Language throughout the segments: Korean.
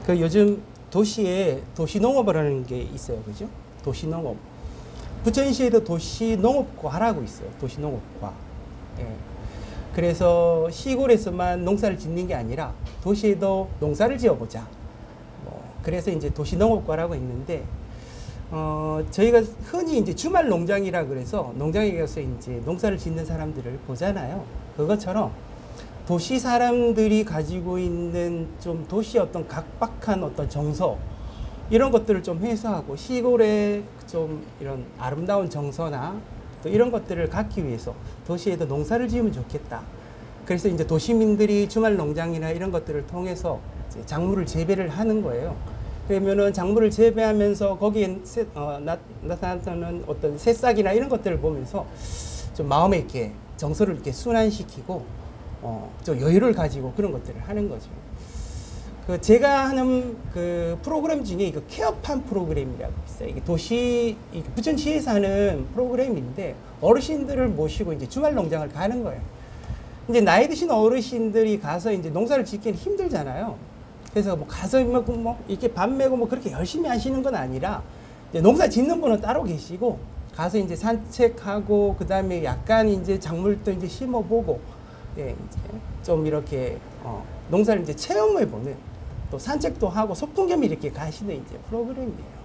그 요즘 도시에 도시농업이라는 게 있어요. 그죠? 도시농업. 부천시에도 도시농업과라고 있어요. 도시농업과. 예. 그래서 시골에서만 농사를 짓는 게 아니라 도시에도 농사를 지어보자. 그래서 이제 도시농업과라고 있는데, 저희가 흔히 이제 주말 농장이라 그래서 농장에 가서 이제 농사를 짓는 사람들을 보잖아요. 그것처럼 도시 사람들이 가지고 있는 좀 도시의 어떤 각박한 어떤 정서, 이런 것들을 좀 해소하고 시골의 좀 이런 아름다운 정서나 또 이런 것들을 갖기 위해서 도시에도 농사를 지으면 좋겠다. 그래서 이제 도시민들이 주말 농장이나 이런 것들을 통해서 이제 작물을 재배를 하는 거예요. 그러면은 작물을 재배하면서 거기에 나타나는 어떤 새싹이나 이런 것들을 보면서 좀 마음에 이렇게 정서를 이렇게 순환시키고 좀 여유를 가지고 그런 것들을 하는 거죠. 그 제가 하는 그 프로그램 중에 이거 케어팜 프로그램이라고 있어요. 이게 부천시에서 하는 프로그램인데 어르신들을 모시고 이제 주말 농장을 가는 거예요. 이제 나이 드신 어르신들이 가서 이제 농사를 짓기는 힘들잖아요. 그래서 뭐 가서 뭐 이렇게 밥 메고 뭐 그렇게 열심히 하시는 건 아니라 이제 농사 짓는 분은 따로 계시고 가서 이제 산책하고 그 다음에 약간 이제 작물도 이제 심어보고 예, 이제 좀 이렇게 농사를 이제 체험해보는 또 산책도 하고 소풍 겸 이렇게 가시는 이제 프로그램이에요.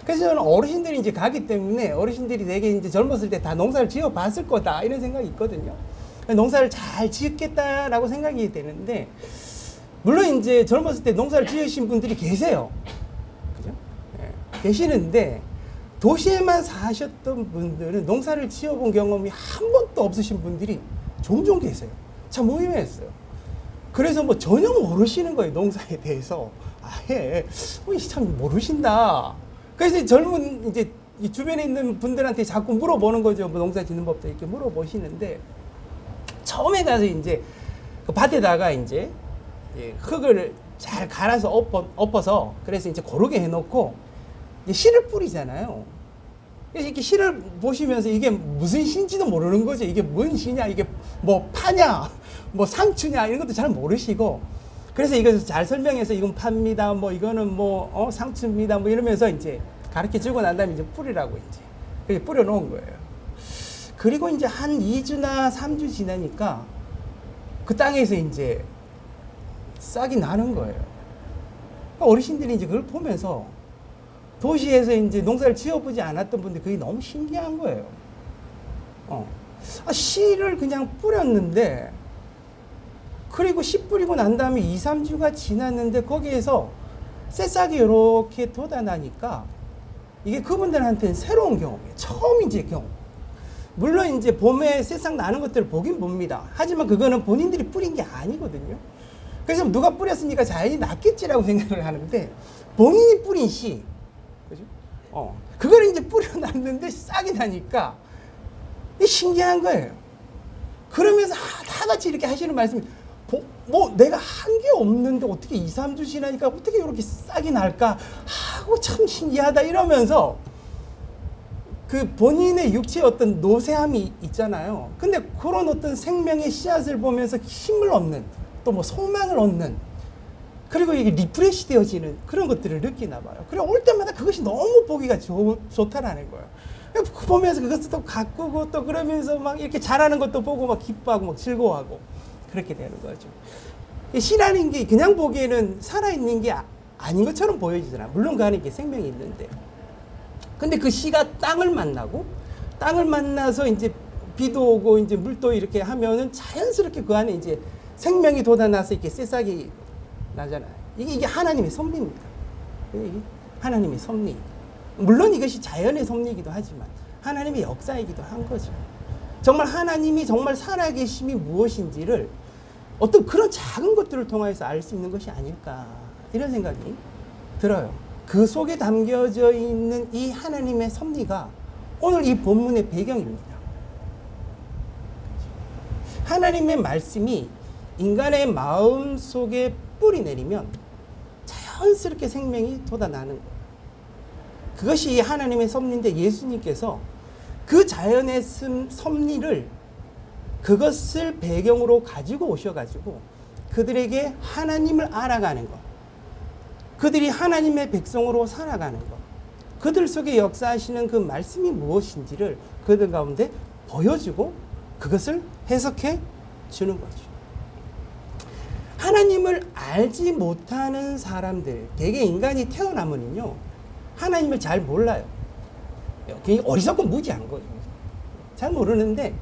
그래서 저는 어르신들이 이제 가기 때문에 어르신들이 되게 이제 젊었을 때 다 농사를 지어 봤을 거다 이런 생각이 있거든요. 농사를 잘 지었겠다라고 생각이 되는데, 물론 이제 젊었을 때 농사를 지으신 분들이 계세요. 그죠? 예, 계시는데 도시에만 사셨던 분들은 농사를 지어본 경험이 한 번도 없으신 분들이 종종 계세요. 참 의외였어요. 그래서 뭐 전혀 모르시는 거예요, 농사에 대해서. 아예 참 모르신다. 그래서 젊은 이제 이 주변에 있는 분들한테 자꾸 물어보는 거죠. 뭐 농사 짓는 법도 이렇게 물어보시는데, 처음에 가서 이제 그 밭에다가 이제 흙을 잘 갈아서 엎어서 그래서 이제 고르게 해놓고 이제 씨를 뿌리잖아요. 그래서 이렇게 씨를 보시면서 이게 무슨 씨인지도 모르는 거죠. 이게 뭔 씨냐, 이게 뭐 파냐, 뭐 상추냐 이런 것도 잘 모르시고, 그래서 이것을 잘 설명해서 이건 파입니다, 뭐 이거는 뭐 상추입니다, 뭐 이러면서 이제 가르쳐 주고 난 다음에 이제 뿌리라고 이제 그렇게 뿌려 놓은 거예요. 그리고 이제 한 2주나 3주 지나니까 그 땅에서 이제 싹이 나는 거예요. 어르신들이 이제 그걸 보면서 도시에서 이제 농사를 지어보지 않았던 분들 그게 너무 신기한 거예요. 씨를 그냥 뿌렸는데, 그리고 씨 뿌리고 난 다음에 2, 3주가 지났는데 거기에서 새싹이 이렇게 돋아나니까 이게 그분들한테는 새로운 경험이에요. 처음 이제 경험. 물론 이제 봄에 새싹 나는 것들을 보긴 봅니다. 하지만 그거는 본인들이 뿌린 게 아니거든요. 그래서 누가 뿌렸으니까 자연이 낫겠지라고 생각을 하는데, 본인이 뿌린 씨, 그죠? 그거를 이제 뿌려놨는데 싹이 나니까 신기한 거예요. 그러면서 다 같이 이렇게 하시는 말씀이, 뭐 내가 한 게 없는데 어떻게 2, 3주 지나니까 어떻게 이렇게 싹이 날까 하고 참 신기하다 이러면서 그 본인의 육체에 어떤 노쇠함이 있잖아요. 근데 그런 어떤 생명의 씨앗을 보면서 힘을 얻는, 또 뭐 소망을 얻는, 그리고 이게 리프레시 되어지는 그런 것들을 느끼나 봐요. 그리고 올 때마다 그것이 너무 보기가 좋다라는 거예요. 보면서 그것도 또 가꾸고 또 그러면서 막 이렇게 잘하는 것도 보고 막 기뻐하고 막 즐거워하고 그렇게 되는 거죠. 씨라는 게 그냥 보기에는 살아있는 게 아닌 것처럼 보여지잖아요. 물론 그 안에 이게 생명이 있는데. 근데 그 씨가 땅을 만나서 이제 비도 오고 이제 물도 이렇게 하면은 자연스럽게 그 안에 이제 생명이 돋아나서 이렇게 새싹이 나잖아요. 이게 하나님의 섭리입니다. 이게 하나님의 섭리. 물론 이것이 자연의 섭리이기도 하지만 하나님의 역사이기도 한 거죠. 정말 하나님이 정말 살아계심이 무엇인지를 어떤 그런 작은 것들을 통해서 알 수 있는 것이 아닐까, 이런 생각이 들어요. 그 속에 담겨져 있는 이 하나님의 섭리가 오늘 이 본문의 배경입니다. 하나님의 말씀이 인간의 마음 속에 뿌리 내리면 자연스럽게 생명이 돋아나는 거예요. 그것이 하나님의 섭리인데, 예수님께서 그 자연의 섭리를, 그것을 배경으로 가지고 오셔가지고 그들에게 하나님을 알아가는 것, 그들이 하나님의 백성으로 살아가는 것, 그들 속에 역사하시는 그 말씀이 무엇인지를 그들 가운데 보여주고 그것을 해석해 주는 거죠. 하나님을 알지 못하는 사람들, 대개 인간이 태어나면요 하나님을 잘 몰라요. 굉장히 어리석고 무지한 거죠. 잘 모르는데,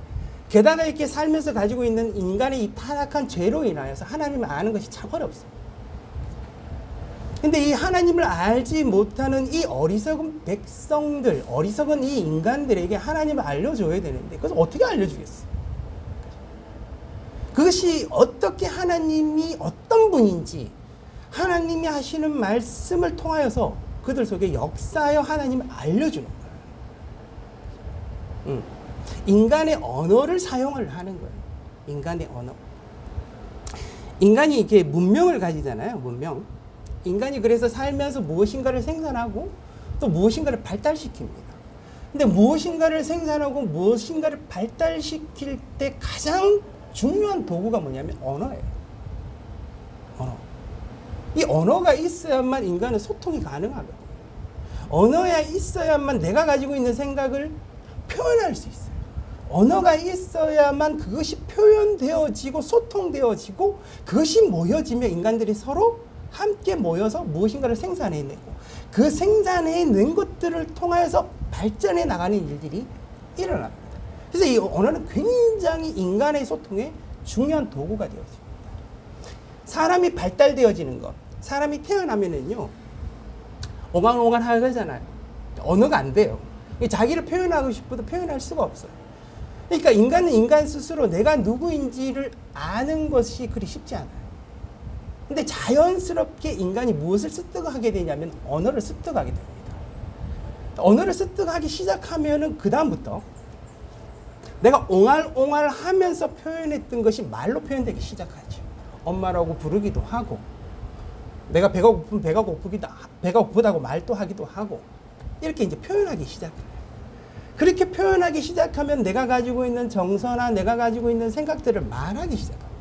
게다가 이렇게 살면서 가지고 있는 인간의 이 타락한 죄로 인하여서 하나님을 아는 것이 참 어렵습니다. 근데 이 하나님을 알지 못하는 이 어리석은 백성들, 어리석은 이 인간들에게 하나님을 알려줘야 되는데, 그것을 어떻게 알려주겠어? 그것이 어떻게 하나님이 어떤 분인지, 하나님이 하시는 말씀을 통하여서 그들 속에 역사하여 하나님을 알려주는 거예요. 인간의 언어를 사용을 하는 거예요. 인간의 언어. 인간이 이렇게 문명을 가지잖아요. 문명. 인간이 그래서 살면서 무엇인가를 생산하고 또 무엇인가를 발달시킵니다. 근데 무엇인가를 생산하고 무엇인가를 발달시킬 때 가장 중요한 도구가 뭐냐면 언어예요. 언어. 이 언어가 있어야만 인간은 소통이 가능하거든요. 언어가 있어야만 내가 가지고 있는 생각을 표현할 수 있어요. 언어가 있어야만 그것이 표현되어지고 소통되어지고 그것이 모여지며 인간들이 서로 함께 모여서 무엇인가를 생산해내고 그 생산해낸 것들을 통해서 발전해 나가는 일들이 일어납니다. 그래서 이 언어는 굉장히 인간의 소통에 중요한 도구가 되어집니다. 사람이 발달되어지는 것, 사람이 태어나면은요 오만오만 하잖아요. 언어가 안 돼요. 자기를 표현하고 싶어도 표현할 수가 없어요. 그러니까 인간은 인간 스스로 내가 누구인지를 아는 것이 그리 쉽지 않아요. 근데 자연스럽게 인간이 무엇을 습득하게 되냐면 언어를 습득하게 됩니다. 언어를 습득하기 시작하면은 그 다음부터 내가 옹알옹알 하면서 표현했던 것이 말로 표현되기 시작하죠. 엄마라고 부르기도 하고, 내가 배가 고프면 배가 고프다고 말도 하기도 하고, 이렇게 이제 표현하기 시작해요. 그렇게 표현하기 시작하면 내가 가지고 있는 정서나 내가 가지고 있는 생각들을 말하기 시작합니다.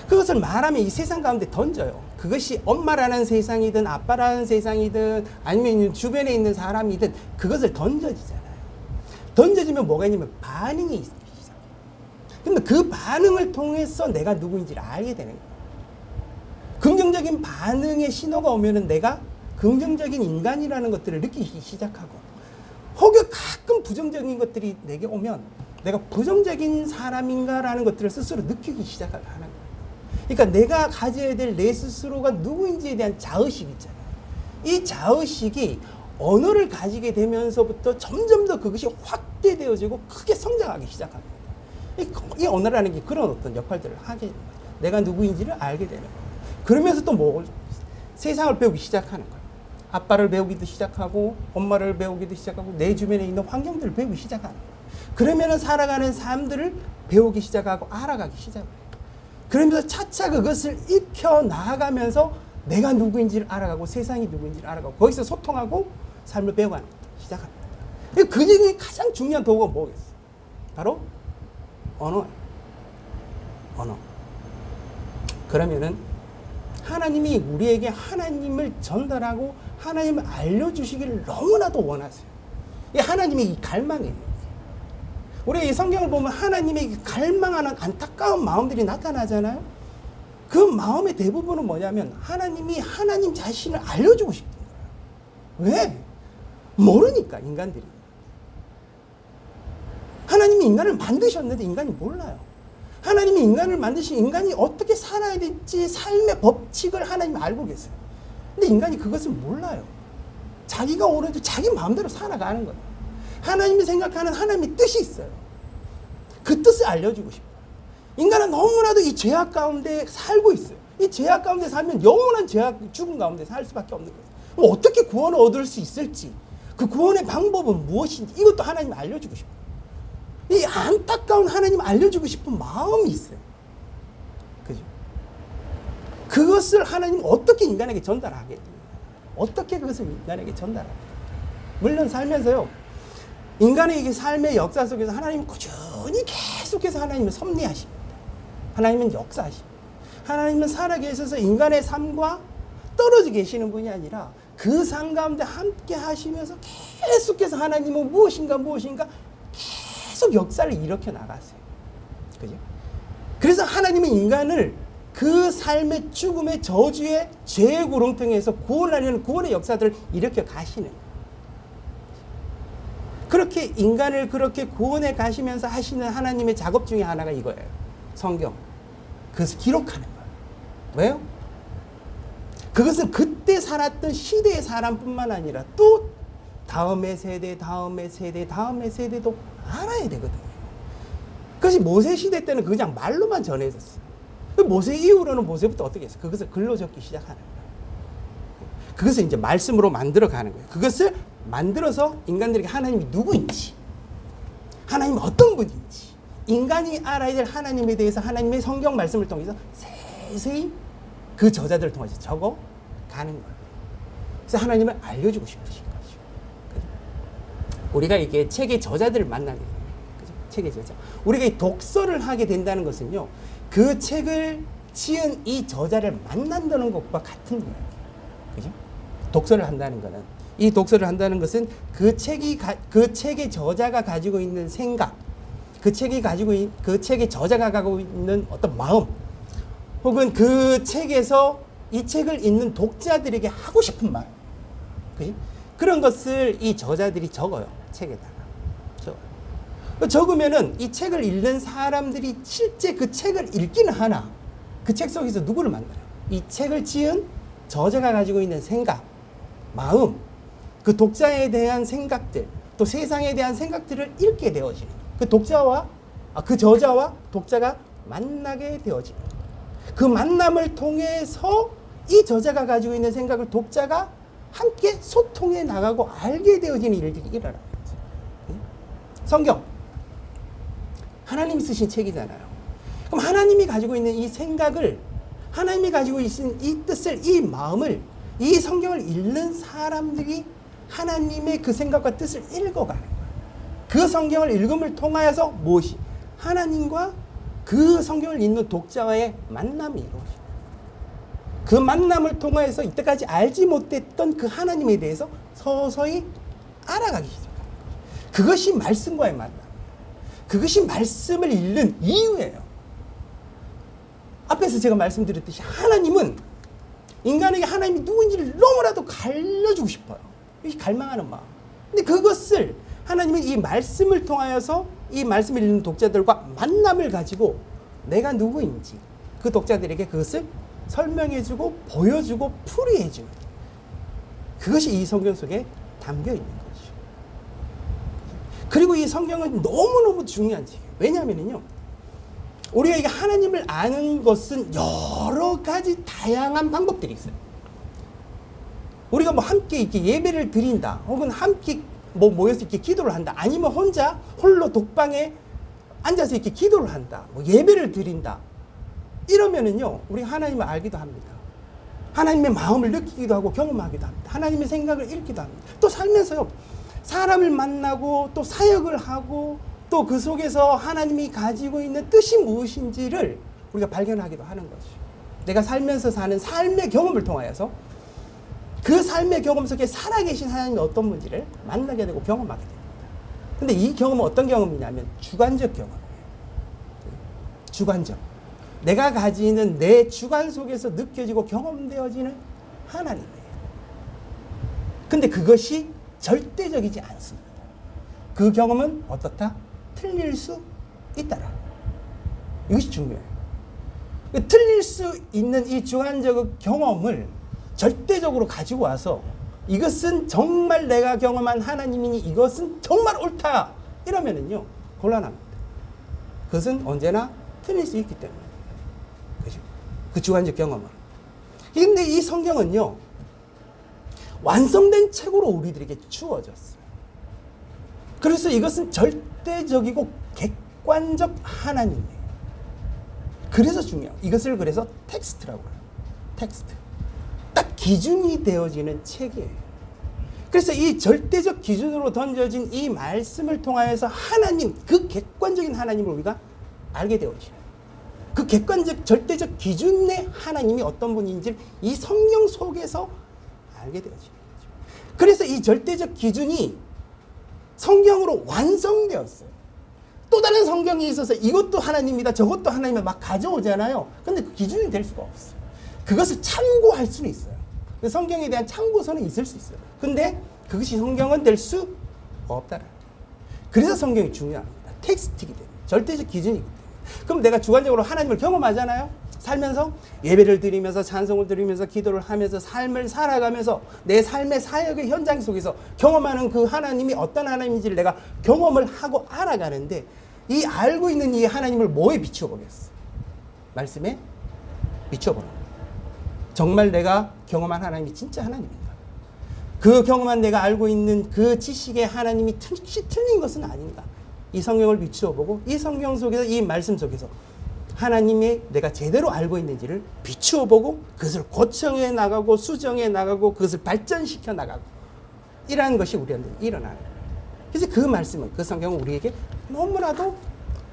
그것을 말하면 이 세상 가운데 던져요. 그것이 엄마라는 세상이든 아빠라는 세상이든 아니면 주변에 있는 사람이든 그것을 던져지잖아요. 던져지면 뭐가 있냐면 반응이 있기 시작해요. 근데 그 반응을 통해서 내가 누구인지를 알게 되는 거예요. 긍정적인 반응의 신호가 오면은 내가 긍정적인 인간이라는 것들을 느끼기 시작하고, 혹여 가끔 부정적인 것들이 내게 오면 내가 부정적인 사람인가라는 것들을 스스로 느끼기 시작하는 거예요. 그러니까 내가 가져야 될 내 스스로가 누구인지에 대한 자의식이 있잖아요. 이 자의식이 언어를 가지게 되면서부터 점점 더 그것이 확대되어지고 크게 성장하기 시작합니다. 이 언어라는 게 그런 어떤 역할들을 하게 됩니다. 내가 누구인지를 알게 되는 거예요. 그러면서 또 뭐 세상을 배우기 시작하는 거예요. 아빠를 배우기도 시작하고 엄마를 배우기도 시작하고 내 주변에 있는 환경들을 배우기 시작하는 거예요. 그러면은 살아가는 삶들을 배우기 시작하고 알아가기 시작해요. 그러면서 차차 그것을 익혀 나아가면서 내가 누구인지를 알아가고 세상이 누구인지를 알아가고 거기서 소통하고 삶을 배워가는 것도 시작합니다. 그 중에 가장 중요한 도구가 뭐겠어요? 바로 언어예요. 언어. 그러면은 하나님이 우리에게 하나님을 전달하고 하나님을 알려주시기를 너무나도 원하세요. 이 하나님의 이 갈망이에요. 우리가 이 성경을 보면 하나님의 갈망하는 안타까운 마음들이 나타나잖아요. 그 마음의 대부분은 뭐냐면 하나님이 하나님 자신을 알려주고 싶은 거예요. 왜? 모르니까 인간들이. 하나님이 인간을 만드셨는데 인간이 몰라요. 하나님이 인간을 만드신 인간이 어떻게 살아야 될지 삶의 법칙을 하나님이 알고 계세요. 근데 인간이 그것을 몰라요. 자기가 오른쪽 자기 마음대로 살아가는 거예요. 하나님이 생각하는 하나님의 뜻이 있어요. 그 뜻을 알려주고 싶어요. 인간은 너무나도 이 죄악 가운데 살고 있어요. 이 죄악 가운데 살면 영원한 죄악, 죽음 가운데 살 수밖에 없는 거예요. 그럼 어떻게 구원을 얻을 수 있을지, 그 구원의 방법은 무엇인지 이것도 하나님이 알려주고 싶어요. 이 안타까운 하나님 알려주고 싶은 마음이 있어요. 그죠? 그것을 하나님 어떻게 인간에게 전달하겠냐? 어떻게 그것을 인간에게 전달하겠냐? 물론 살면서요, 인간의 삶의 역사 속에서 하나님은 꾸준히 계속해서 하나님은 섭리하십니다. 하나님은 역사하십니다. 하나님은 살아계셔서 인간의 삶과 떨어져 계시는 분이 아니라 그 삶 가운데 함께 하시면서 계속해서 하나님은 무엇인가 계속 역사를 일으켜 나가세요. 그죠? 그래서 하나님은 인간을 그 삶의 죽음의 저주의 죄의 구렁텅이에서 구원하려는 구원의 역사들을 일으켜 가시는 거예요. 그렇게 인간을 그렇게 구원해 가시면서 하시는 하나님의 작업 중에 하나가 이거예요. 성경. 그것을 기록하는 거예요. 왜요? 그것은 그때 살았던 시대의 사람뿐만 아니라 또 다음의 세대, 다음의 세대도 알아야 되거든요. 그것이 모세 시대 때는 그냥 말로만 전해졌어요. 모세 이후로는 모세부터 어떻게 했어요? 그것을 글로 적기 시작하는 거예요. 그것을 이제 말씀으로 만들어 가는 거예요. 그것을 만들어서 인간들에게 하나님이 누구인지, 하나님이 어떤 분인지, 인간이 알아야 될 하나님에 대해서 하나님의 성경 말씀을 통해서 세세히 그 저자들을 통해서 적어 가는 거예요. 그래서 하나님을 알려주고 싶으신 거죠. 우리가 이게 책의 저자들을 만나게 돼요. 그죠? 책의 저자. 우리가 이 독서를 하게 된다는 것은요, 그 책을 지은 이 저자를 만난다는 것과 같은 거예요. 그죠? 독서를 한다는 것은, 이 독서를 한다는 것은 그 책의 저자가 가지고 있는 생각, 그 책의 저자가 가지고 있는 어떤 마음, 혹은 그 책에서 이 책을 읽는 독자들에게 하고 싶은 말, 그지? 그런 것을 이 저자들이 적어요. 책에다가. 적으면은 이 책을 읽는 사람들이 실제 그 책을 읽기는 하나, 그 책 속에서 누구를 만나요? 이 책을 지은 저자가 가지고 있는 생각, 마음, 그 독자에 대한 생각들, 또 세상에 대한 생각들을 읽게 되어지는 그 저자와 독자가 만나게 되어지는 그 만남을 통해서 이 저자가 가지고 있는 생각을 독자가 함께 소통해 나가고 알게 되어지는 일들이 일어나요. 성경, 하나님이 쓰신 책이잖아요. 그럼 하나님이 가지고 있는 이 생각을, 하나님이 가지고 있는 이 뜻을, 이 마음을, 이 성경을 읽는 사람들이 하나님의 그 생각과 뜻을 읽어가는 거예요. 그 성경을 읽음을 통하여서 무엇이? 하나님과 그 성경을 읽는 독자와의 만남이 이루어져요. 그 만남을 통하여서 이때까지 알지 못했던 그 하나님에 대해서 서서히 알아가기 시작합니다. 그것이 말씀과의 만남. 그것이 말씀을 읽는 이유예요. 앞에서 제가 말씀드렸듯이 하나님은 인간에게 하나님이 누구인지를 너무나도 알려주고 싶어요. 이 갈망하는 마음. 근데 그것을 하나님은 이 말씀을 통하여서 이 말씀을 읽는 독자들과 만남을 가지고 내가 누구인지 그 독자들에게 그것을 설명해주고 보여주고 풀이해주는, 그것이 이 성경 속에 담겨 있는 거죠. 그리고 이 성경은 너무너무 중요한 책이에요. 왜냐하면요, 우리가 이게 하나님을 아는 것은 여러 가지 다양한 방법들이 있어요. 우리가 뭐 함께 이렇게 예배를 드린다, 혹은 함께 뭐 모여서 이렇게 기도를 한다, 아니면 홀로 독방에 앉아서 이렇게 기도를 한다, 뭐 예배를 드린다, 이러면은요, 우리 하나님을 알기도 합니다. 하나님의 마음을 느끼기도 하고 경험하기도 합니다. 하나님의 생각을 읽기도 합니다. 또 살면서요, 사람을 만나고 또 사역을 하고 또 그 속에서 하나님이 가지고 있는 뜻이 무엇인지를 우리가 발견하기도 하는 거죠. 내가 살면서 사는 삶의 경험을 통하여서 그 삶의 경험 속에 살아계신 하나님이 어떤 분인지를 만나게 되고 경험하게 됩니다. 근데 이 경험은 어떤 경험이냐면 주관적 경험이에요. 주관적. 내가 가지는 내 주관 속에서 느껴지고 경험되어지는 하나님이에요. 근데 그것이 절대적이지 않습니다. 그 경험은 어떻다? 틀릴 수 있다라. 이것이 중요해요. 틀릴 수 있는 이 주관적 경험을 절대적으로 가지고 와서 이것은 정말 내가 경험한 하나님이니 이것은 정말 옳다, 이러면은요, 곤란합니다. 그것은 언제나 틀릴 수 있기 때문에. 그죠? 그 주관적 경험은. 근데 이 성경은요, 완성된 책으로 우리들에게 주어졌어요. 그래서 이것은 절대적이고 객관적 하나님이에요. 그래서 중요해요. 이것을 그래서 텍스트라고 해요. 텍스트. 딱 기준이 되어지는 책이에요. 그래서 이 절대적 기준으로 던져진 이 말씀을 통하여서 하나님, 그 객관적인 하나님을 우리가 알게 되어지는. 그 객관적 절대적 기준의 하나님이 어떤 분인지 이 성경 속에서 알게 되어지는 거죠. 그래서 이 절대적 기준이 성경으로 완성되었어요. 또 다른 성경이 있어서 이것도 하나님이다 저것도 하나님이다 막 가져오잖아요. 근데 그 기준이 될 수가 없어요. 그것을 참고할 수는 있어요. 성경에 대한 참고서는 있을 수 있어요. 근데 그것이 성경은 될 수 없다는 거예요. 그래서 성경이 중요합니다. 텍스트이기 때문에. 절대적 기준이기 때문에. 그럼 내가 주관적으로 하나님을 경험하잖아요. 살면서 예배를 드리면서 찬송을 드리면서 기도를 하면서 삶을 살아가면서 내 삶의 사역의 현장 속에서 경험하는 그 하나님이 어떤 하나님인지를 내가 경험을 하고 알아가는데 이 알고 있는 이 하나님을 뭐에 비추어 보겠어? 말씀에 비추어 보는 거예요. 정말 내가 경험한 하나님이 진짜 하나님인가? 그 경험한 내가 알고 있는 그 지식의 하나님이 특히 틀린 것은 아닌가? 이 성경을 비추어 보고 이 성경 속에서 이 말씀 속에서 하나님의 내가 제대로 알고 있는지를 비추어 보고 그것을 고청해 나가고 수정해 나가고 그것을 발전시켜 나가고 이러한 것이 우리한테 일어나는 거예요. 그래서 그 말씀은 그 성경은 우리에게 너무나도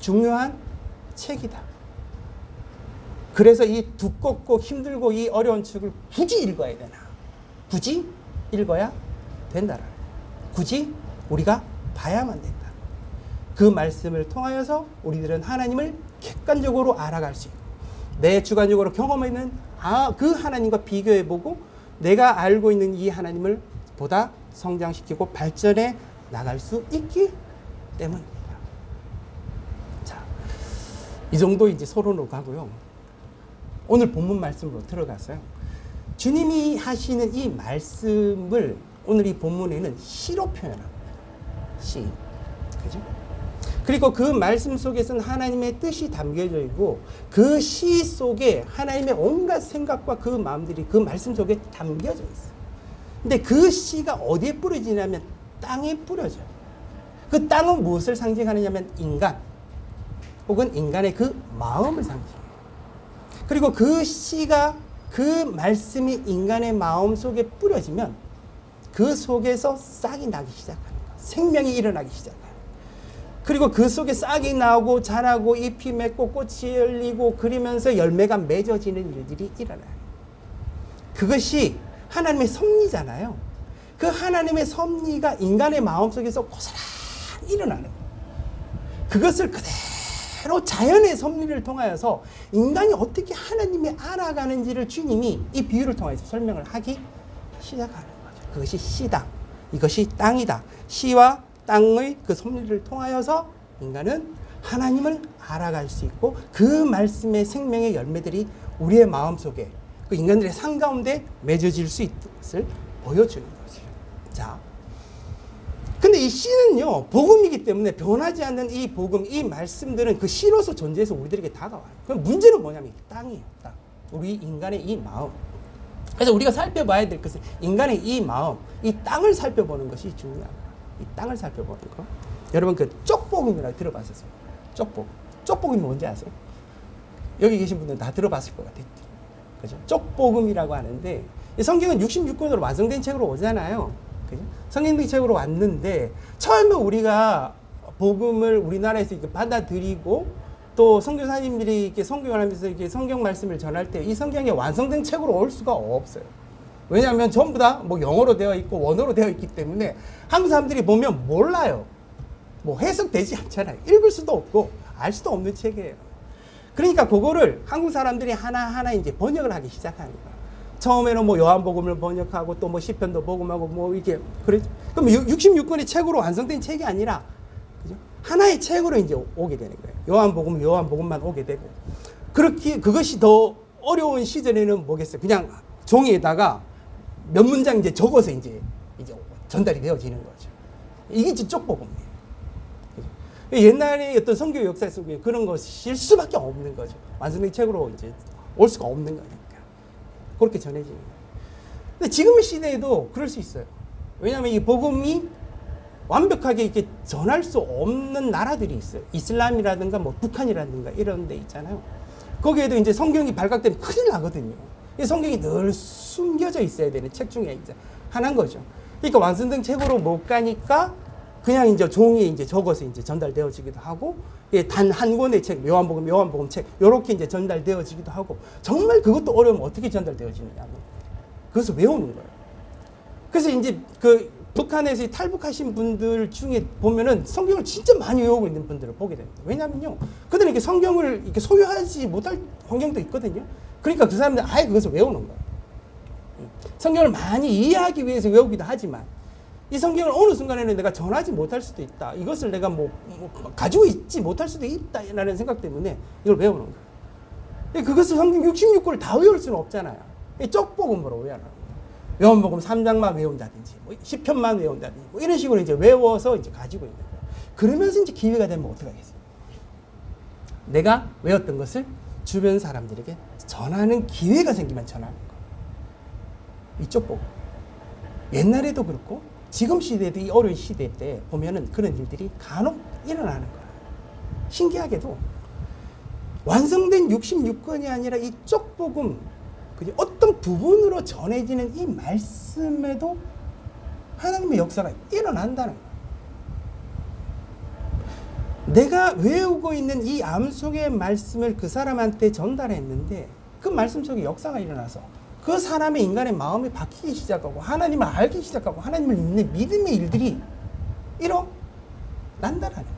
중요한 책이다. 그래서 이 두껍고 힘들고 이 어려운 책을 굳이 읽어야 되나? 굳이 읽어야 된다라는 거예요. 굳이 우리가 봐야만 된다. 그 말씀을 통하여서 우리들은 하나님을 객관적으로 알아갈 수 있고 내 주관적으로 경험하는 그 하나님과 비교해보고 내가 알고 있는 이 하나님을 보다 성장시키고 발전해 나갈 수 있기 때문입니다. 자, 이 정도 이제 서론으로 가고요. 오늘 본문 말씀으로 들어가서요. 주님이 하시는 이 말씀을 오늘 이 본문에는 시로 표현합니다. 시. 그죠? 그리고 그 말씀 속에서는 하나님의 뜻이 담겨져 있고 그 시 속에 하나님의 온갖 생각과 그 마음들이 그 말씀 속에 담겨져 있어요. 근데 그 시가 어디에 뿌려지냐면 땅에 뿌려져요. 그 땅은 무엇을 상징하느냐면 인간 혹은 인간의 그 마음을 상징해요. 그리고 그 시가 그 말씀이 인간의 마음 속에 뿌려지면 그 속에서 싹이 나기 시작하는 거예요. 생명이 일어나기 시작해요. 그리고 그 속에 싹이 나오고 자라고 잎이 맺고 꽃이 열리고 그러면서 열매가 맺어지는 일들이 일어나요. 그것이 하나님의 섭리잖아요. 그 하나님의 섭리가 인간의 마음속에서 고스란히 일어나는 거예요. 그것을 그대로 자연의 섭리를 통하여서 인간이 어떻게 하나님이 알아가는지를 주님이 이 비유를 통해서 설명을 하기 시작하는 거죠. 그것이 씨다. 이것이 땅이다. 씨와 땅의 그 섭리를 통하여서 인간은 하나님을 알아갈 수 있고 그 말씀의 생명의 열매들이 우리의 마음속에 그 인간들의 삶 가운데 맺어질 수 있는 것을 보여주는 거죠. 자, 근데 이 씨는요 복음이기 때문에 변하지 않는 이 복음, 이 말씀들은 그 씨로서 존재해서 우리들에게 다가와요. 그럼 문제는 뭐냐면 땅이에요. 땅. 우리 인간의 이 마음. 그래서 우리가 살펴봐야 될 것은 인간의 이 마음, 이 땅을 살펴보는 것이 중요합니다. 이 땅을 살펴보는 거. 여러분 그 쪽복음이라고 들어봤었어요. 쪽복음. 쪽복음이 뭔지 아세요? 여기 계신 분들은 다 들어봤을 것 같아요. 그죠? 쪽복음이라고 하는데 성경은 66권으로 완성된 책으로 오잖아요. 그죠? 성경의 책으로 왔는데 처음에 우리가 복음을 우리나라에서 이렇게 받아들이고 또 선교사님들이 이렇게 선교를 하면서 이렇게 성경 말씀을 전할 때 이 성경이 완성된 책으로 올 수가 없어요. 왜냐하면 전부 다 뭐 영어로 되어 있고 원어로 되어 있기 때문에 한국 사람들이 보면 몰라요. 뭐 해석되지 않잖아요. 읽을 수도 없고 알 수도 없는 책이에요. 그러니까 그거를 한국 사람들이 하나하나 이제 번역을 하기 시작하는 거예요. 처음에는 뭐 요한복음을 번역하고 또 뭐 시편도 복음하고 뭐 이게 그랬죠. 그럼 66권의 책으로 완성된 책이 아니라 그죠? 하나의 책으로 이제 오게 되는 거예요. 요한복음만 오게 되고 그렇게 그것이 더 어려운 시절에는 뭐겠어요? 그냥 종이에다가 몇 문장 이제 적어서 이제 전달이 되어지는 거죠. 이게 이제 쪽복음이에요. 옛날에 어떤 선교 역사 속에 그런 것일 수밖에 없는 거죠. 완성된 책으로 이제 올 수가 없는 거니까. 그렇게 전해지는 거예요. 근데 지금의 시대에도 그럴 수 있어요. 왜냐하면 이 복음이 완벽하게 이렇게 전할 수 없는 나라들이 있어요. 이슬람이라든가 뭐 북한이라든가 이런 데 있잖아요. 거기에도 이제 성경이 발각되면 큰일 나거든요. 이 성경이 늘 숨겨져 있어야 되는 책 중에 이제 하나인 거죠. 그러니까 완성된 책으로 못 가니까 그냥 이제 종이에 이제 적어서 이제 전달되어지기도 하고, 예, 단 한 권의 책, 요한복음 책, 요렇게 이제 전달되어지기도 하고, 정말 그것도 어려우면 어떻게 전달되어지느냐면, 그것을 외우는 거예요. 그래서 이제 그 북한에서 탈북하신 분들 중에 보면은 성경을 진짜 많이 외우고 있는 분들을 보게 됩니다. 왜냐면요, 그들은 이렇게 성경을 이렇게 소유하지 못할 환경도 있거든요. 그러니까 그 사람들은 아예 그것을 외우는 거예요. 성경을 많이 이해하기 위해서 외우기도 하지만, 이 성경을 어느 순간에는 내가 전하지 못할 수도 있다. 이것을 내가 가지고 있지 못할 수도 있다라는 생각 때문에 이걸 외우는 거예요. 그것을 성경 66권을 다 외울 수는 없잖아요. 쪽복음으로 외우는 거예요. 요한복음 3장만 외운다든지, 10편만 외운다든지, 이런 식으로 이제 외워서 이제 가지고 있는 거예요. 그러면서 이제 기회가 되면 어떻게 하겠어요? 내가 외웠던 것을 주변 사람들에게 전하는 기회가 생기면 전하는 거예요. 이 쪽복음. 옛날에도 그렇고, 지금 시대도 이 어려운 시대 때 보면은 그런 일들이 간혹 일어나는 거예요. 신기하게도 완성된 66권이 아니라 이 쪽복음, 어떤 부분으로 전해지는 이 말씀에도 하나님의 역사가 일어난다는 거예요. 내가 외우고 있는 이 암 속의 말씀을 그 사람한테 전달했는데 그 말씀 속에 역사가 일어나서 그 사람의 인간의 마음이 바뀌기 시작하고 하나님을 알기 시작하고 하나님을 믿는 믿음의 일들이 일어난다는 거예요.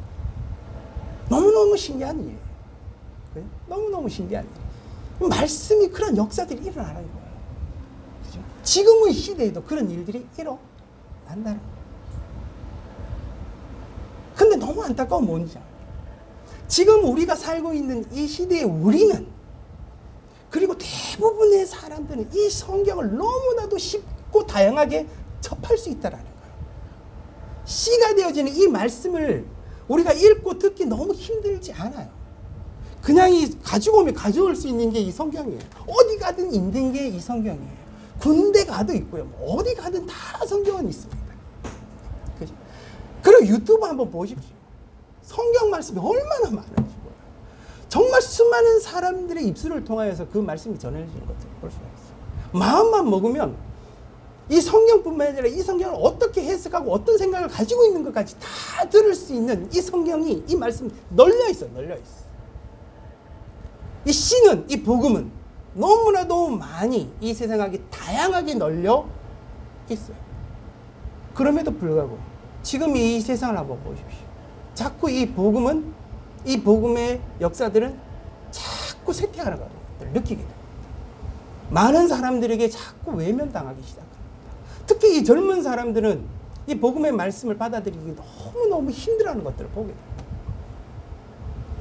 너무너무 신기한 일이에요. 너무너무 신기한 일. 말씀이 그런 역사들이 일어나는 거예요. 그죠? 지금의 시대에도 그런 일들이 일어난다는 거예요. 근데 너무 안타까운 뭔지 알아요? 지금 우리가 살고 있는 이 시대에 우리는, 그리고 대부분의 사람들은 이 성경을 너무나도 쉽고 다양하게 접할 수 있다는 거예요. 씨가 되어지는 이 말씀을 우리가 읽고 듣기 너무 힘들지 않아요. 그냥 가지고 오면 가져올 수 있는 게 이 성경이에요. 어디 가든 있는 게 이 성경이에요. 군대 가도 있고요. 어디 가든 다 성경은 있습니다. 그죠? 그리고 유튜브 한번 보십시오. 성경 말씀이 얼마나 많은지. 정말 수많은 사람들의 입술을 통하여서 그 말씀이 전해지는 것을 볼 수가 있어요. 마음만 먹으면 이 성경뿐만 아니라 이 성경을 어떻게 해석하고 어떤 생각을 가지고 있는 것까지 다 들을 수 있는 이 성경이, 이 말씀이 널려 있어요. 널려 있어요. 이 씨는, 이 복음은 너무나도 많이 이 세상에 다양하게 널려 있어요. 그럼에도 불구하고 지금 이 세상을 한번 보십시오. 자꾸 이 복음은, 이 복음의 역사들은 자꾸 쇠퇴하는 것을 느끼게 됩니다. 많은 사람들에게 자꾸 외면당하기 시작합니다. 특히 이 젊은 사람들은 이 복음의 말씀을 받아들이기 너무너무 힘들어하는 것들을 보게 됩니다.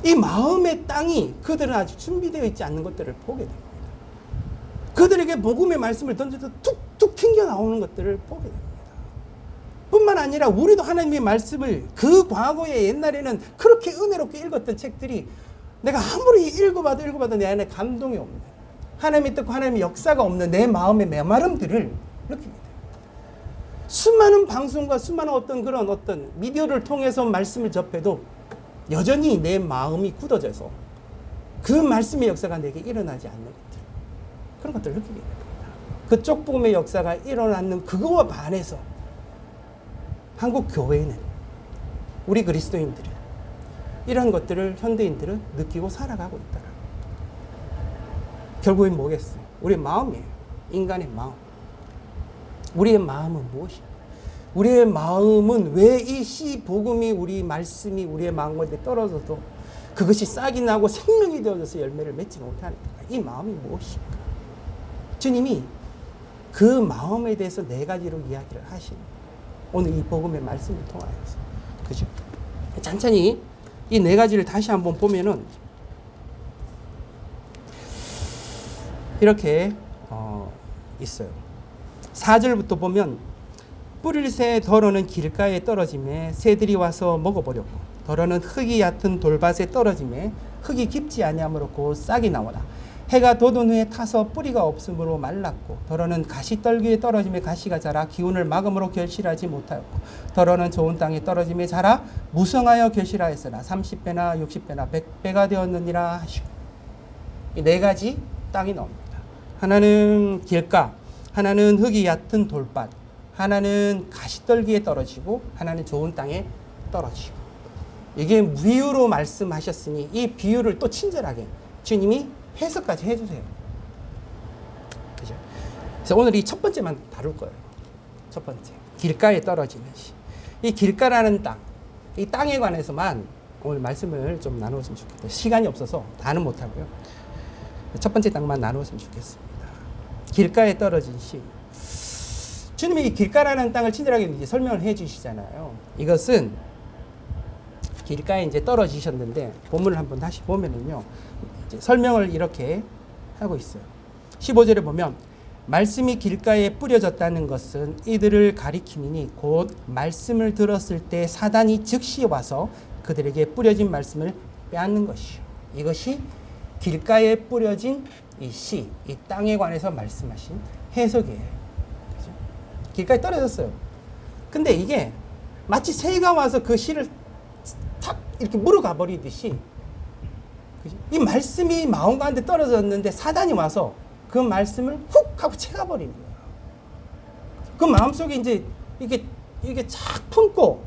이 마음의 땅이 그들은 아직 준비되어 있지 않는 것들을 보게 됩니다. 그들에게 복음의 말씀을 던져도 툭툭 튕겨나오는 것들을 보게 됩니다. 뿐만 아니라 우리도 하나님의 말씀을 그 과거에 옛날에는 그렇게 은혜롭게 읽었던 책들이 내가 아무리 읽어봐도 내 안에 감동이 없는, 하나님의 뜻과 하나님의 역사가 없는 내 마음의 메마름들을 느끼게 돼요. 수많은 방송과 수많은 어떤 미디어를 통해서 말씀을 접해도 여전히 내 마음이 굳어져서 그 말씀의 역사가 내게 일어나지 않는 것들, 그런 것들을 느끼게 됩니다. 그 쪽복음의 역사가 일어나는 그거와 반해서 한국 교회는, 우리 그리스도인들은 이런 것들을 현대인들은 느끼고 살아가고 있다. 결국엔 뭐겠어요? 우리의 마음이에요. 인간의 마음. 우리의 마음은 무엇이에요? 우리의 마음은 왜 이 씨 복음이, 우리 말씀이 우리의 마음 가운데 떨어져도 그것이 싹이 나고 생명이 되어져서 열매를 맺지 못하는가? 이 마음이 무엇일까? 주님이 그 마음에 대해서 4가지로 이야기를 하시는 오늘 이 복음의 말씀을 통하여서, 그죠? 천천히 이 4가지를 다시 한번 보면은 이렇게 있어요. 4절부터 보면 뿌릴 새 더러는 길가에 떨어짐에 새들이 와서 먹어버렸고, 더러는 흙이 얕은 돌밭에 떨어짐에 흙이 깊지 아니하므로 곧 싹이 나오나, 해가 돋은 후에 타서 뿌리가 없으므로 말랐고, 더러는 가시떨기에 떨어짐에 가시가 자라 기운을 막음으로 결실하지 못하였고, 더러는 좋은 땅에 떨어짐에 자라 무성하여 결실하였으나 30배나 60배나 100배가 되었느니라 하시고, 이 4가지 땅이 나옵니다. 하나는 길가, 하나는 흙이 얕은 돌밭, 하나는 가시떨기에 떨어지고 하나는 좋은 땅에 떨어지고. 이게 비유로 말씀하셨으니 이 비유를 또 친절하게 주님이 해석까지 해주세요. 그죠? 그래서 오늘 이 첫 번째만 다룰 거예요. 첫 번째, 길가에 떨어지는 시. 이 길가라는 땅, 이 땅에 관해서만 오늘 말씀을 좀 나누었으면 좋겠어요. 시간이 없어서 다는 못하고요. 첫 번째 땅만 나누었으면 좋겠습니다. 길가에 떨어진 시. 주님이 이 길가라는 땅을 친절하게 이제 설명을 해 주시잖아요. 이것은 길가에 이제 떨어지셨는데 본문을 한번 다시 보면은요. 이제 설명을 이렇게 하고 있어요. 15절에 보면 말씀이 길가에 뿌려졌다는 것은 이들을 가리키니 곧 말씀을 들었을 때 사단이 즉시 와서 그들에게 뿌려진 말씀을 빼앗는 것이요. 이것이 길가에 뿌려진 이 씨, 이 땅에 관해서 말씀하신 해석이에요. 그죠? 길가에 떨어졌어요. 근데 이게 마치 새가 와서 그 씨를 탁 이렇게 물어가 버리듯이, 그죠? 이 말씀이 마음 가운데 떨어졌는데 사단이 와서 그 말씀을 훅 하고 채가버리는 거예요. 그 마음속에 이제 이게 착 품고,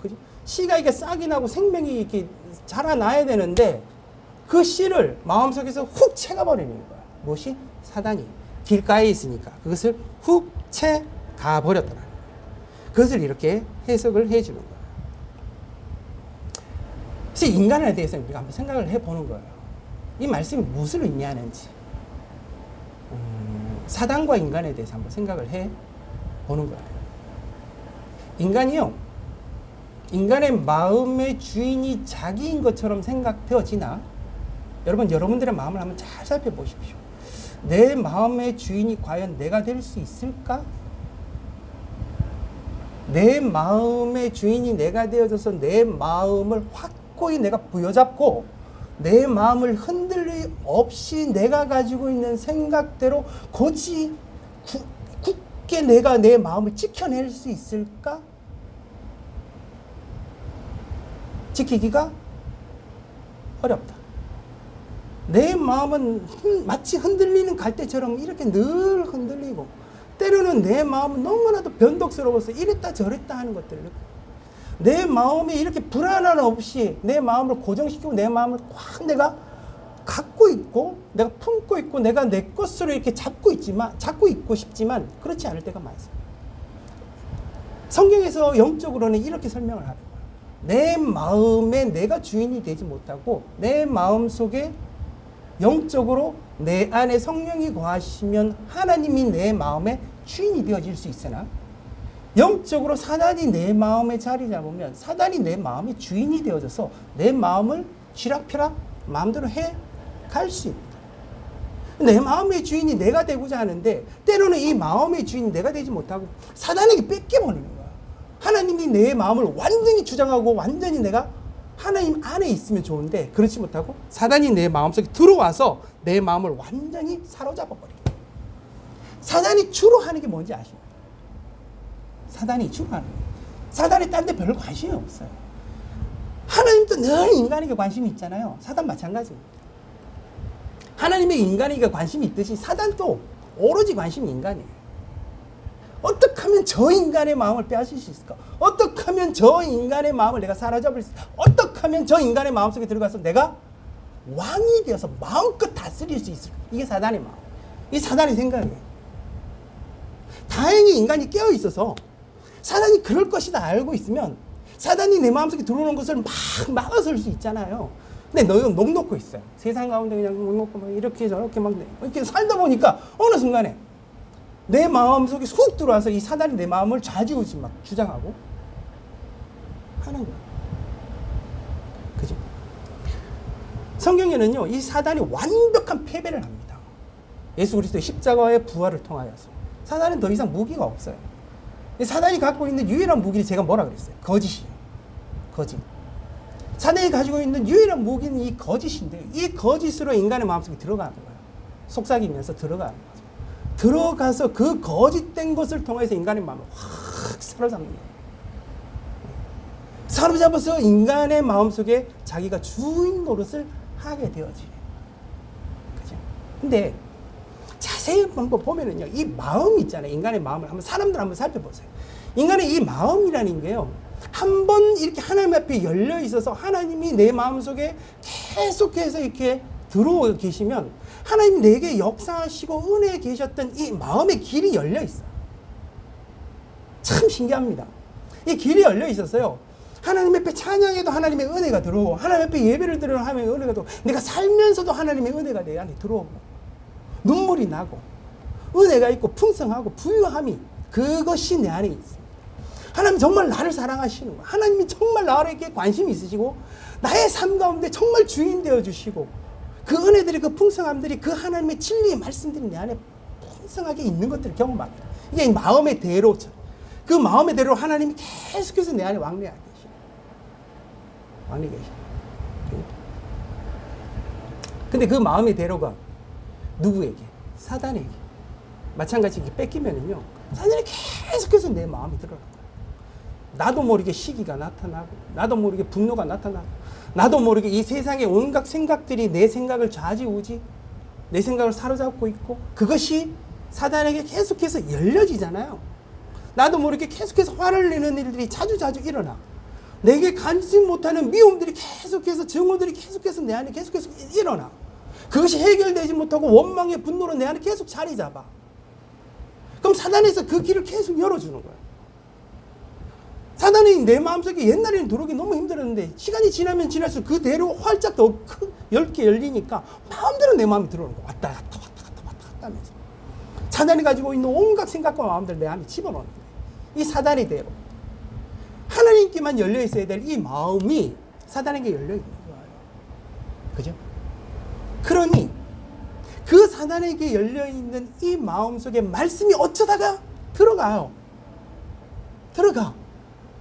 그죠? 씨가 이게 싹이 나고 생명이 이렇게 자라나야 되는데 그 씨를 마음속에서 훅 채가버리는 거예요. 무엇이? 사단이 길가에 있으니까 그것을 훅 채가 버렸더라는 거예요. 그것을 이렇게 해석을 해주는 거예요. 그래서 인간에 대해서 우리가 한번 생각을 해보는 거예요. 이 말씀이 무엇을 의미하는지. 사단과 인간에 대해서 한번 생각을 해보는 거예요. 인간이요, 인간의 마음의 주인이 자기인 것처럼 생각되어지나? 여러분, 여러분들의 마음을 한번 잘 살펴보십시오. 내 마음의 주인이 과연 내가 될 수 있을까? 내 마음의 주인이 내가 되어져서 내 마음을 확고히 내가 부여잡고 내 마음을 흔들림 없이 내가 가지고 있는 생각대로 굳이 굳게 내가 내 마음을 지켜낼 수 있을까? 지키기가 어렵다. 내 마음은 마치 흔들리는 갈대처럼 이렇게 늘 흔들리고, 때로는 내 마음은 너무나도 변덕스러워서 이랬다 저랬다 하는 것들을, 내 마음이 이렇게 불안함 없이 내 마음을 고정시키고 내 마음을 꽉 내가 갖고 있고 내가 품고 있고 내가 내 것으로 이렇게 잡고 있고 싶지만 그렇지 않을 때가 많습니다. 성경에서 영적으로는 이렇게 설명을 하는 거예요. 내 마음에 내가 주인이 되지 못하고 내 마음 속에 영적으로 내 안에 성령이 거하시면 하나님이 내 마음의 주인이 되어질 수 있으나, 영적으로 사단이 내 마음에 자리 잡으면 사단이 내 마음의 주인이 되어져서 내 마음을 쥐락펴락 마음대로 해 갈 수 있다. 내 마음의 주인이 내가 되고자 하는데 때로는 이 마음의 주인이 내가 되지 못하고 사단에게 뺏겨버리는 거야. 하나님이 내 마음을 완전히 주장하고 완전히 내가 하나님 안에 있으면 좋은데 그렇지 못하고 사단이 내 마음속에 들어와서 내 마음을 완전히 사로잡아버려요. 사단이 주로 하는 게 뭔지 아십니까? 사단이 주로 하는 거예요. 사단이 딴 데 별로 관심이 없어요. 하나님도 늘 인간에게 관심이 있잖아요. 사단 마찬가지입니다. 하나님의 인간에게 관심이 있듯이 사단도 오로지 관심이 인간이에요. 어떻게 하면 저 인간의 마음을 빼앗을 수 있을까? 어떻게 하면 저 인간의 마음을 내가 사로잡을 수 있을까? 어떻게 하면 저 인간의 마음속에 들어가서 내가 왕이 되어서 마음껏 다스릴 수 있을까? 이게 사단의 마음. 이 사단의 생각이에요. 다행히 인간이 깨어 있어서 사단이 그럴 것이다 알고 있으면 사단이 내 마음속에 들어오는 것을 막 막아설 수 있잖아요. 근데 너는 넋 놓고 있어요. 세상 가운데 그냥 넋 놓고 막 이렇게 저렇게 막 이렇게 살다 보니까 어느 순간에 내 마음속에 훅 들어와서 이 사단이 내 마음을 좌지우지 막 주장하고 하는 거예요. 그죠? 성경에는요, 이 사단이 완벽한 패배를 합니다. 예수 그리스도의 십자가의 부활을 통하여서 사단은 더 이상 무기가 없어요. 사단이 갖고 있는 유일한 무기를 제가 뭐라 그랬어요? 거짓이에요. 거짓. 사단이 가지고 있는 유일한 무기는 이 거짓인데 이 거짓으로 인간의 마음속에 들어가는 거예요. 속삭이면서 들어가는 거죠. 들어가서 그 거짓된 것을 통해서 인간의 마음을 확 사로잡는 거예요. 사로잡아서 인간의 마음속에 자기가 주인 노릇을 하게 되어지요. 그죠? 근데 자세히 한번 보면은요, 이 마음 있잖아요. 인간의 마음을 사람들 한번 살펴보세요. 인간의 이 마음이라는 게요, 한번 이렇게 하나님 앞에 열려 있어서 하나님이 내 마음속에 계속해서 이렇게 들어오고 계시면 하나님 내게 역사하시고 은혜에 계셨던 이 마음의 길이 열려 있어요. 참 신기합니다. 이 길이 열려 있었어요. 하나님 앞에 찬양해도 하나님의 은혜가 들어오고, 하나님 앞에 예배를 드리면 하나님의 은혜가 들어오고, 내가 살면서도 하나님의 은혜가 내 안에 들어오고, 눈물이 나고, 은혜가 있고 풍성하고 부유함이, 그것이 내 안에 있습니다. 하나님 정말 나를 사랑하시는 거예요. 하나님이 정말 나에게 관심이 있으시고 나의 삶 가운데 정말 주인 되어주시고, 그 은혜들이, 그 풍성함들이, 그 하나님의 진리의 말씀들이 내 안에 풍성하게 있는 것들을 경험합니다. 이게 마음의 대로죠. 그 마음의 대로 하나님이 계속해서 내 안에 왕래하게 계시고, 왕래 계시고. 근데 그 마음의 대로가 누구에게? 사단에게. 마찬가지 이렇게 뺏기면은요, 사단이 계속해서 내 마음이 들어가요. 나도 모르게 시기가 나타나고, 나도 모르게 분노가 나타나고, 나도 모르게 이 세상의 온갖 생각들이 내 생각을 좌지우지, 내 생각을 사로잡고 있고, 그것이 사단에게 계속해서 열려지잖아요. 나도 모르게 계속해서 화를 내는 일들이 자주자주 일어나. 내게 관심 못하는 미움들이 계속해서, 증오들이 계속해서 내 안에 계속해서 일어나. 그것이 해결되지 못하고 원망의 분노로 내 안에 계속 자리 잡아. 그럼 사단에서 그 길을 계속 열어주는 거예요. 사단이 내 마음속에 옛날에는 들어오기 너무 힘들었는데, 시간이 지나면 지날수록 그 대로 활짝 더 넓게 열리니까 마음대로 내 마음이 들어오는 거야. 왔다 갔다 왔다 갔다 왔다 갔다 하면서 사단이 가지고 있는 온갖 생각과 마음들 내 안에 집어넣는 거예요. 이 사단의 대로. 하나님께만 열려 있어야 될 이 마음이 사단에게 열려 있는 거예요. 그죠? 그러니 그 사단에게 열려 있는 이 마음 속에 말씀이 어쩌다가 들어가요.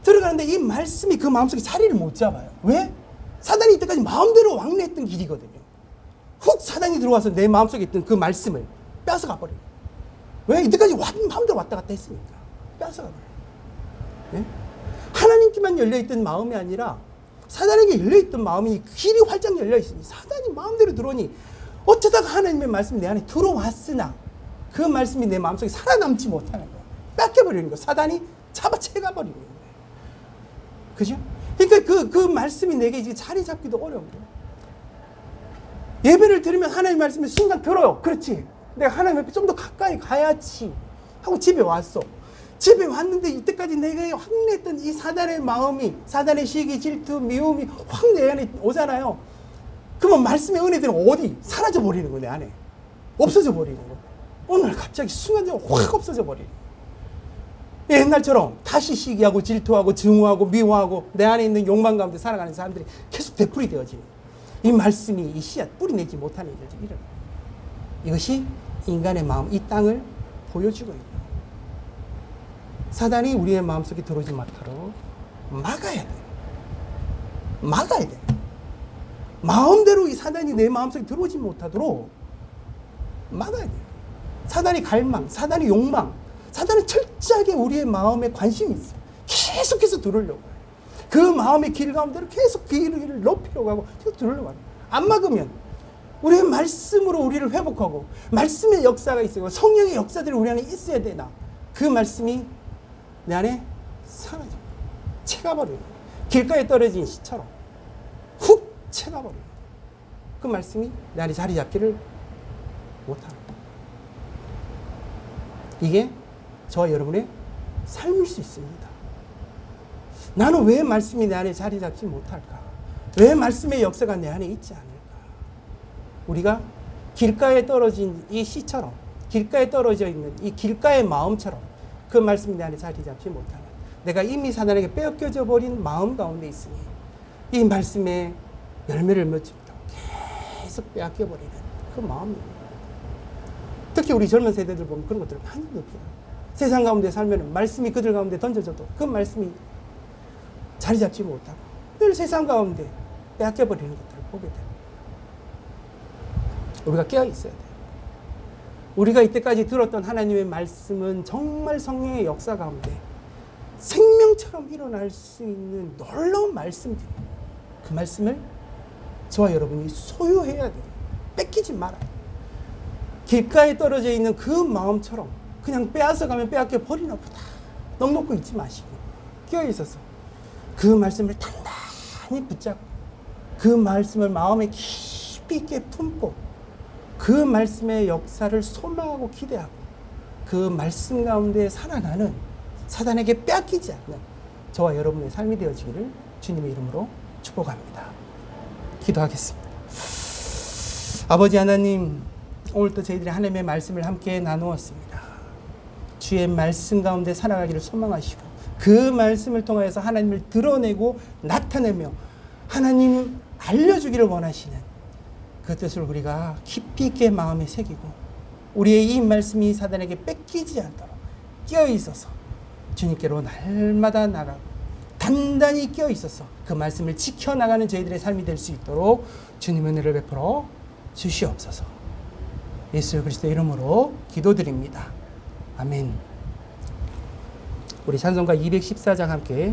들어가는데 이 말씀이 그 마음속에 자리를 못 잡아요. 왜? 사단이 이때까지 마음대로 왕래했던 길이거든요. 훅 사단이 들어와서 내 마음속에 있던 그 말씀을 뺏어가 버려요. 왜? 이때까지 마음대로 왔다 갔다 했으니까 뺏어가 버려요. 네? 하나님께만 열려있던 마음이 아니라 사단에게 열려있던 마음이 길이 활짝 열려있으니 사단이 마음대로 들어오니, 어쩌다가 하나님의 말씀이 내 안에 들어왔으나 그 말씀이 내 마음속에 살아남지 못하는 거예요. 뺏겨버리는 거예요. 사단이 잡아채가 버리는 거예요. 그죠? 그러니까 그 말씀이 내게 이제 자리 잡기도 어려운 거예요. 예배를 들으면 하나님의 말씀이 순간 들어요. 그렇지. 내가 하나님 앞에 좀 더 가까이 가야지 하고 집에 왔어. 집에 왔는데 이때까지 내가 확내했던 이 사단의 마음이, 사단의 시기, 질투, 미움이 확 내 안에 오잖아요. 그러면 말씀의 은혜들은 어디? 사라져 버리는 거예요. 내 안에. 없어져 버리는 거예요. 오늘 갑자기 순간적으로 확 없어져 버리는 거예요. 옛날처럼 다시 시기하고 질투하고 증오하고 미워하고 내 안에 있는 욕망 가운데 살아가는 사람들이 계속 되풀이 되어지는, 이 말씀이 이 씨앗 뿌리내지 못하는 일들이 일어나요. 이것이 인간의 마음, 이 땅을 보여주고 있는, 사단이 우리의 마음속에 들어오지 못하도록 막아야 돼요. 막아야 돼요. 마음대로 이 사단이 내 마음속에 들어오지 못하도록 막아야 돼요. 사단이 갈망, 사단이 욕망, 사단은 철저하게 우리의 마음에 관심이 있어요. 계속해서 들으려고 해요. 그 마음의 길 가운데로 계속 길을 높이려고 하고 계속 들으려고 합니다. 안 막으면 우리의 말씀으로 우리를 회복하고, 말씀의 역사가 있어요. 성령의 역사들이 우리 안에 있어야 되나, 그 말씀이 내 안에 사라져, 채가버려요. 길가에 떨어진 시처럼 훅 채가버려요. 그 말씀이 내 안에 자리 잡기를 못하는 거예요. 이게 저와 여러분의 삶일 수 있습니다. 나는 왜 말씀이 내 안에 자리 잡지 못할까? 왜 말씀의 역사가 내 안에 있지 않을까? 우리가 길가에 떨어진 이 씨처럼, 길가에 떨어져 있는 이 길가의 마음처럼 그 말씀이 내 안에 자리 잡지 못하는, 내가 이미 사단에게 빼앗겨져 버린 마음 가운데 있으니 이 말씀에 열매를 맺지 못하고 계속 빼앗겨버리는 그 마음입니다. 특히 우리 젊은 세대들 보면 그런 것들을 많이 느껴요. 세상 가운데 살면 말씀이 그들 가운데 던져져도 그 말씀이 자리 잡지 못하고 늘 세상 가운데 빼앗겨버리는 것들을 보게 됩니다. 우리가 깨어 있어야 돼요. 우리가 이때까지 들었던 하나님의 말씀은 정말 성령의 역사 가운데 생명처럼 일어날 수 있는 놀라운 말씀들이에요. 그 말씀을 저와 여러분이 소유해야 돼요. 뺏기지 말아요. 길가에 떨어져 있는 그 마음처럼 그냥 빼앗아 가면 빼앗겨 버리나 보다. 넉넉히 있지 마시고 끼어 있어서 그 말씀을 단단히 붙잡고 그 말씀을 마음에 깊이 있게 품고 그 말씀의 역사를 소망하고 기대하고 그 말씀 가운데 살아가는 사단에게 빼앗기지 않는 저와 여러분의 삶이 되어지기를 주님의 이름으로 축복합니다. 기도하겠습니다. 아버지 하나님, 오늘도 저희들이 하나님의 말씀을 함께 나누었습니다. 주의 말씀 가운데 살아가기를 소망하시고 그 말씀을 통하여서 하나님을 드러내고 나타내며 하나님 알려주기를 원하시는 그 뜻을 우리가 깊이 있게 마음에 새기고 우리의 이 말씀이 사단에게 뺏기지 않도록 끼어 있어서 주님께로 날마다 나가고 단단히 끼어 있어서 그 말씀을 지켜나가는 저희들의 삶이 될 수 있도록 주님의 은혜를 베풀어 주시옵소서. 예수 그리스도의 이름으로 기도드립니다. 아멘. 우리 찬송가 214장 함께